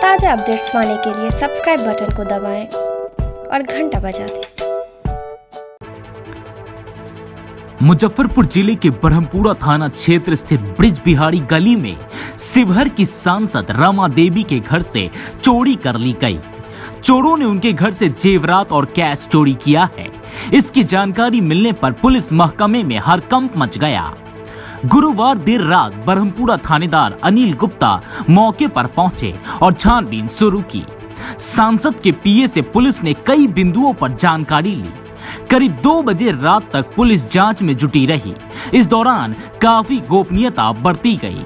ताज़ा अपडेट्स पाने के लिए सब्सक्राइब बटन को दबाएं और घंटा बजा दें। मुजफ्फरपुर जिले के ब्रह्मपुरा थाना क्षेत्र स्थित ब्रिज बिहारी गली में शिवहर की सांसद रमा देवी के घर से चोरी कर ली गई। चोरों ने उनके घर से जेवरात और कैश चोरी किया है। इसकी जानकारी मिलने पर पुलिस महकमे में हड़कंप मच गया। गुरुवार देर रात ब्रह्मपुरा थानेदार अनिल गुप्ता मौके पर पहुंचे और छानबीन शुरू की। सांसद के पीए से पुलिस ने कई बिंदुओं पर जानकारी ली। करीब 2 बजे रात तक पुलिस जांच में जुटी रही। इस दौरान काफी गोपनीयता बरती गई।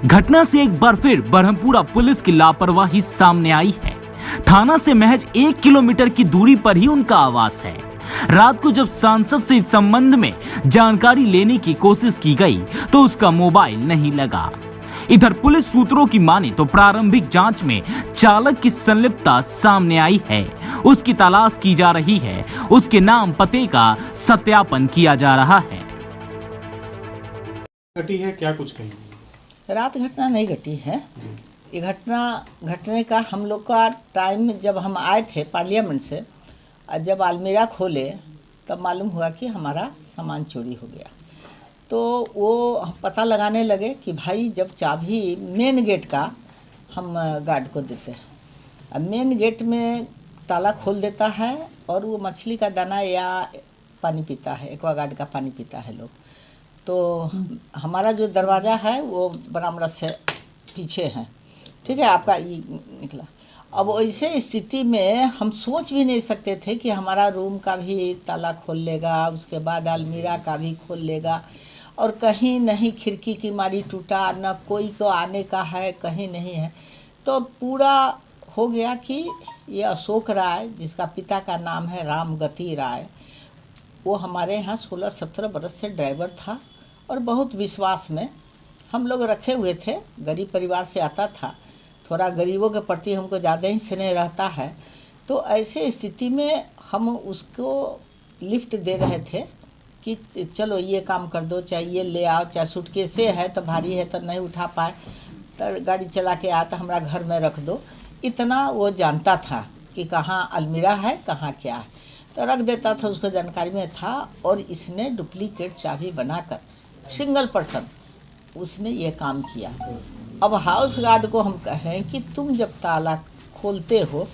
घटना से एक बार फिर ब्रह्मपुरा पुलिस की लापरवाही सामने आई है। थाना से महज 1 किलोमीटर की दूरी पर ही उनका आवास है। रात को जब सांसद से इस संबंध में जानकारी लेने की कोशिश की गई तो उसका मोबाइल नहीं लगा। इधर पुलिस सूत्रों की माने तो प्रारंभिक जांच में चालक की संलिप्तता सामने आई है। उसकी तलाश की जा रही है। उसके नाम पते का सत्यापन किया जा रहा है। घटी है क्या कुछ कहीं? रात घटना नहीं घटी है। ये घटना घटने का हम लोग का टाइम जब हम आए थे पार्लियामेंट से, जब अलमीरा खोले तब मालूम हुआ कि हमारा सामान चोरी हो गया। तो वो पता लगाने लगे कि भाई जब चाबी मेन गेट का हम गार्ड को देते हैं, अब मेन गेट में ताला खोल देता है और वो मछली का दाना या पानी पीता है, एक्वागार्ड का पानी पीता है लोग। तो हमारा जो दरवाज़ा है वो बरामदा से पीछे है, ठीक है, आपका ये निकला। अब ऐसे स्थिति में हम सोच भी नहीं सकते थे कि हमारा रूम का भी ताला खोल लेगा, उसके बाद अलमीरा का भी खोल लेगा, और कहीं नहीं खिड़की की मारी टूटा, न कोई को आने का है, कहीं नहीं है। तो पूरा हो गया कि ये अशोक राय, जिसका पिता का नाम है रामगति राय, वो हमारे यहाँ 16-17 बरस से ड्राइवर था और बहुत विश्वास में हम लोग रखे हुए थे। गरीब परिवार से आता था, थोड़ा गरीबों के प्रति हमको ज़्यादा ही स्नेह रहता है। तो ऐसे स्थिति में हम उसको लिफ्ट दे रहे थे कि चलो ये काम कर दो, चाहे ये ले आओ, चाहे सूटकेसे है तो भारी है तो नहीं उठा पाए तो गाड़ी चला के आ तो हमारा घर में रख दो। इतना वो जानता था कि कहाँ अलमीरा है, कहाँ क्या है, तो रख देता था, उसको जानकारी में था। और इसने डुप्लीकेट चाबी बनाकर सिंगल पर्सन उसने ये काम किया। अब हाउस गार्ड को हम कहें कि तुम जब ताला खोलते हो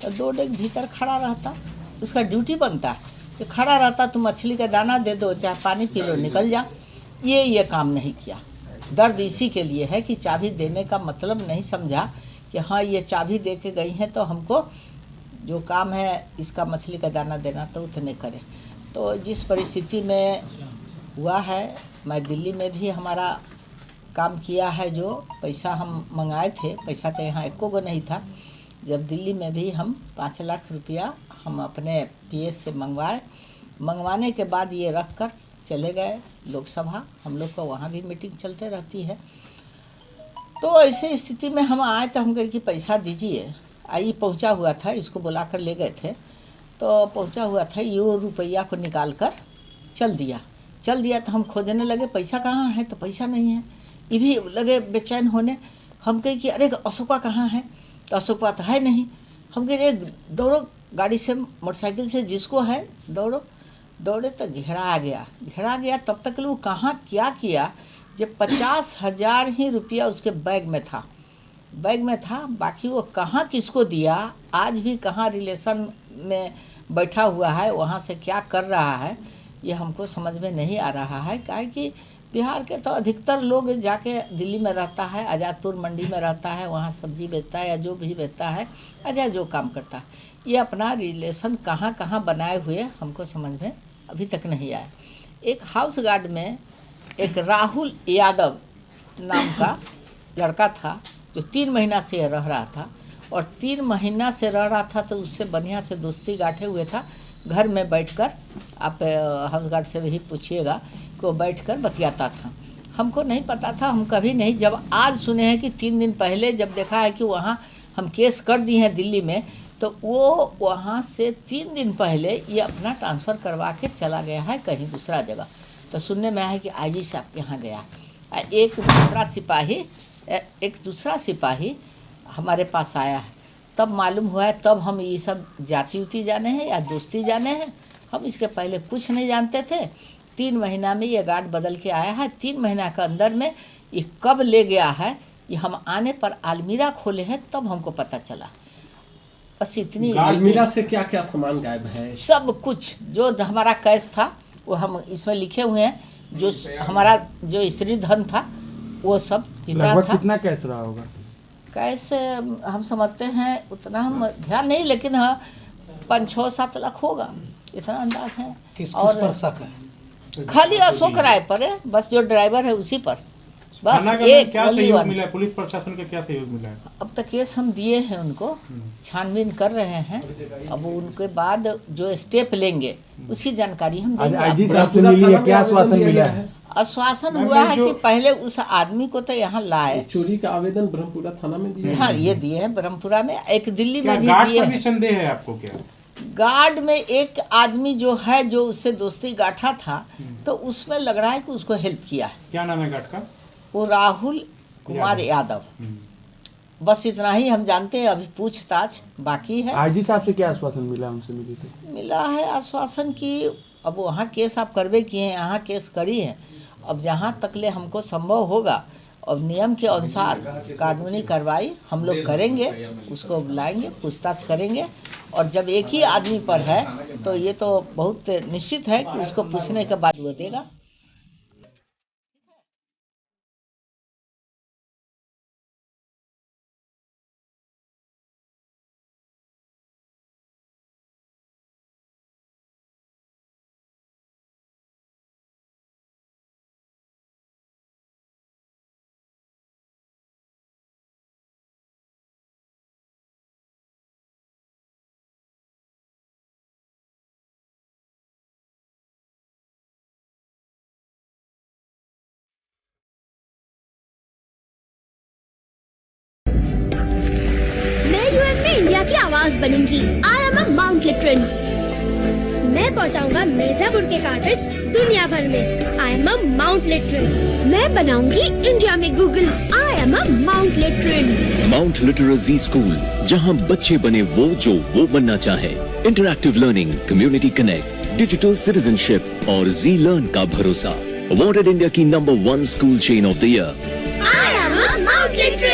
तो 2 डेग भीतर खड़ा रहता, उसका ड्यूटी बनता है कि खड़ा रहता, तुम मछली का दाना दे दो, चाहे पानी पी लो, निकल जा। ये काम नहीं किया। दर्द इसी के लिए है कि चाबी देने का मतलब नहीं समझा कि हाँ ये चाबी दे के गई हैं तो हमको जो काम है इसका मछली का दाना देना तो उतने करें। तो जिस परिस्थिति में हुआ है, मैं दिल्ली में भी हमारा काम किया है, जो पैसा हम मंगाए थे, पैसा तो यहाँ एको गो नहीं था। जब दिल्ली में भी हम 5 लाख रुपया हम अपने पीएस से मंगवाने के बाद ये रख कर चले गए लोकसभा। हम लोग को वहाँ भी मीटिंग चलते रहती है। तो ऐसे स्थिति में हम आए तो हम कहे कि पैसा दीजिए। आई पहुँचा हुआ था, इसको बुला कर ले गए थे, तो पहुँचा हुआ था, ये रुपया को निकाल कर चल दिया। तो हम खोजने लगे पैसा कहाँ है, तो पैसा नहीं है। ये भी लगे बेचैन होने। हम कहे कि अरे अशोका कहाँ है, तो अशोका तो है नहीं। हम कहे दौड़ो गाड़ी से, मोटरसाइकिल से, जिसको है दौड़े तो घेरा गया। तब तक वो कहाँ क्या किया, जब 50,000 ही रुपया उसके बैग में था, बाकी वो कहाँ किसको दिया, आज भी कहाँ रिलेशन में बैठा हुआ है, वहाँ से क्या कर रहा है, ये हमको समझ में नहीं आ रहा है। काहे कि बिहार के तो अधिकतर लोग जाके दिल्ली में रहता है, आज़ादपुर मंडी में रहता है, वहाँ सब्जी बेचता है या जो भी बेचता है, या जो काम करता है, ये अपना रिलेशन कहाँ कहाँ बनाए हुए हमको समझ में अभी तक नहीं आया। एक हाउस गार्ड में एक राहुल यादव नाम का लड़का था जो 3 महीना से रह रहा था, और 3 महीना से रह रहा था तो उससे बढ़िया से दोस्ती गांठे हुए था। घर में बैठकर, आप हाउस गार्ड से भी पूछिएगा, को बैठकर बतियाता था। हमको नहीं पता था, हम कभी नहीं, जब आज सुने हैं कि 3 दिन पहले जब देखा है कि वहाँ हम केस कर दिए हैं दिल्ली में, तो वो वहाँ से 3 दिन पहले ये अपना ट्रांसफ़र करवा के चला गया है कहीं दूसरा जगह। तो सुनने में आया कि आईजी साहब के यहाँ गया। एक दूसरा सिपाही हमारे पास आया है, तब मालूम हुआ है, तब हम ये सब जाति उती जाने हैं या दोस्ती जाने हैं। हम इसके पहले कुछ नहीं जानते थे। 3 महीना में ये गार्ड बदल के आया है। 3 महीना के अंदर में ये कब ले गया है, ये हम आने पर अलमीरा खोले हैं तब हमको पता चला। बस इतनी अलमीरा से क्या क्या सामान गायब है? सब कुछ जो हमारा कैश था वो हम इसमें लिखे हुए हैं। जो हमारा जो स्त्री धन था वो सब जितना था। कितना कैश रहा होगा? कैश हम समझते हैं उतना हम ध्यान नहीं, लेकिन हाँ 5-6-7 लाख होगा, इतना अंदाज है। किस और पर शक है? खाली अशोक राय पर है, बस जो ड्राइवर है उसी पर, बस थाना का एक क्या only सहयोग one। मिला है? पुलिस प्रशासन का क्या सहयोग मिला है? अब तक केस हम दिए हैं उनको, छानबीन कर रहे हैं। अब उनके बाद जो स्टेप लेंगे उसकी जानकारी हम देंगे आईजी आपको। साहब से मिली है, क्या आश्वासन मिला है? आश्वासन हुआ है कि पहले उस आदमी को तो यहाँ लाए। चोरी का आवेदन ब्रह्मपुरा थाना में दिया? हाँ, ये दिए हैं ब्रह्मपुरा में, एक दिल्ली क्या में भी गार्ड दिए पर भी हैं। संदेह है आपको क्या? गार्ड में एक आदमी जो है, जो उससे दोस्ती गांठा था, तो उसमें लग रहा है कि उसको हेल्प किया है। क्या नाम है गार्ड का? वो राहुल कुमार यादव। बस इतना ही हम जानते हैं, अभी पूछताछ बाकी है। आईजी साहब से क्या आश्वासन मिला, उनसे मिली थी? मिला है आश्वासन की अब वहाँ केस आप करवे किए हैं, यहाँ केस करी है। अब जहाँ तक ले हमको संभव होगा और नियम के अनुसार कानूनी कार्रवाई हम लोग करेंगे, उसको बुलाएंगे, पूछताछ करेंगे। और जब एक ही आदमी पर है तो ये तो बहुत निश्चित है कि उसको पूछने के बाद वो देगा। इंडिया की आवाज बनूंगी। आई एम अ माउंट लिटरन। मैं पहुंचाऊंगा मिर्जापुर के कार्टेज दुनिया भर में। I am a Mount Literan. मैं बनाऊंगी इंडिया में Google. I am a Mount Literan. Mount literacy school, जहां बच्चे बने वो बनना चाहे। Interactive learning, community connect, digital citizenship और जी लर्न का भरोसा। अवॉर्डेड इंडिया की number 1 school chain of the year. I am a Mount लिटरन।